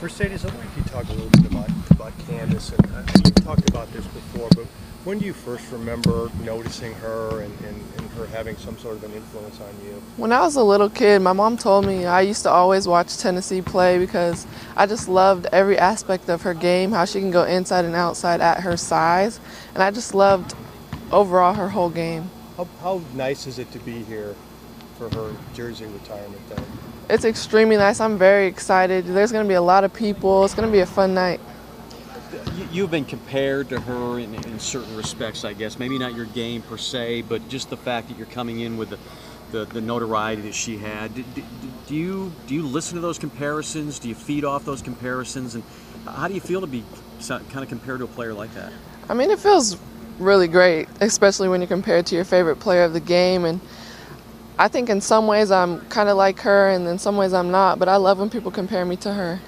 Mercedes, I'd like you to talk a little bit about Candace, and you've talked about this before, but when do you first remember noticing her and her having some sort of an influence on you? When I was a little kid, my mom told me I used to always watch Tennessee play because I just loved every aspect of her game, how she can go inside and outside at her size, and I just loved overall her whole game. How nice is it to be here for her jersey retirement then? It's extremely nice. I'm very excited. There's going to be a lot of people. It's going to be a fun night. You've been compared to her in certain respects, I guess. Maybe not your game per se, but just the fact that you're coming in with the notoriety that she had. Do you listen to those comparisons? Do you feed off those comparisons? And how do you feel to be kind of compared to a player like that? I mean, it feels really great, especially when you're compared to your favorite player of the game. And I think in some ways I'm kind of like her, and in some ways I'm not, but I love when people compare me to her.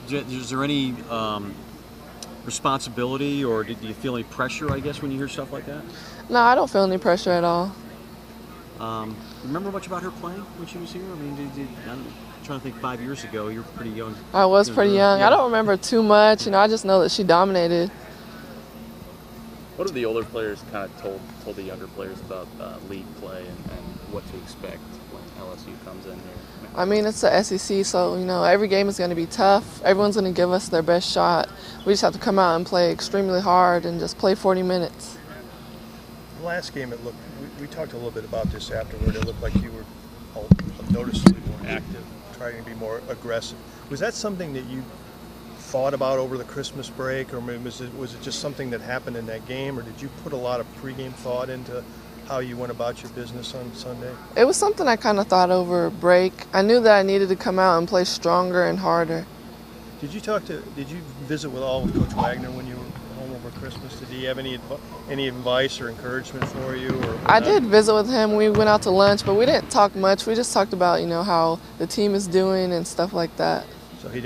Is there any responsibility, or do you feel any pressure, I guess, when you hear stuff like that? No, I don't feel any pressure at all. Remember much about her playing when she was here? I mean, I'm trying to think 5 years ago, you were pretty young. I was pretty young. Yeah. I don't remember too much. I just know that she dominated. What have the older players kind of told the younger players about league play and what to expect when LSU comes in here? I mean, it's the SEC, so, every game is going to be tough. Everyone's going to give us their best shot. We just have to come out and play extremely hard and just play 40 minutes. The last game, we talked a little bit about this afterward. It looked like you were noticeably more active, trying to be more aggressive. Was that something that you thought about over the Christmas break, or was it just something that happened in that game, or did you put a lot of pregame thought into how you went about your business on Sunday? It was something I kind of thought over break. I knew that I needed to come out and play stronger and harder. Did you visit with Coach Wagner when you were home over Christmas? Did he have any advice or encouragement for you? I did visit with him. We went out to lunch, but we didn't talk much. We just talked about, how the team is doing and stuff like that. So he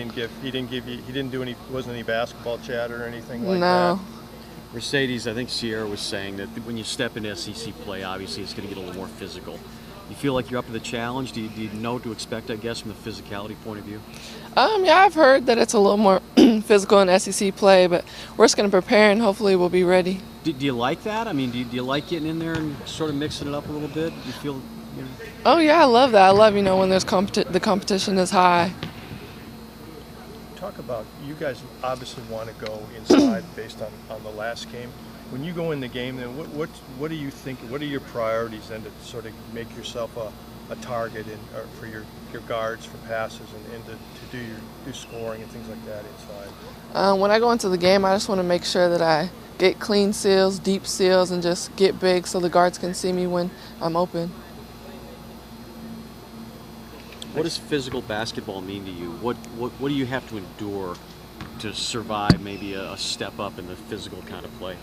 wasn't any basketball chat or anything like that? No. Mercedes, I think Sierra was saying that when you step into SEC play, obviously it's going to get a little more physical. You feel like you're up to the challenge? Do you know what to expect, I guess, from the physicality point of view? Yeah, I've heard that it's a little more physical in SEC play, but we're just going to prepare and hopefully we'll be ready. Do you like that? I mean, do you like getting in there and sort of mixing it up a little bit? Do you feel, Oh, yeah, I love that. I love, when there's the competition is high. Talk about, you guys obviously want to go inside based on the last game. When you go in the game, then what do you think? What are your priorities then to sort of make yourself a target for your guards for passes and to do scoring and things like that inside? When I go into the game, I just want to make sure that I get clean seals, deep seals, and just get big so the guards can see me when I'm open. What does physical basketball mean to you? What do you have to endure to survive maybe a step up in the physical kind of play?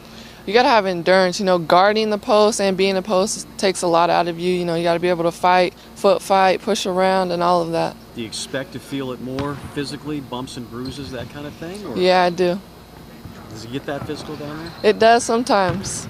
You got to have endurance. Guarding the post and being a post takes a lot out of you. You got to be able to fight, foot fight, push around, and all of that. Do you expect to feel it more physically, bumps and bruises, that kind of thing? Or Yeah, I do. does it get that physical down there? It does sometimes.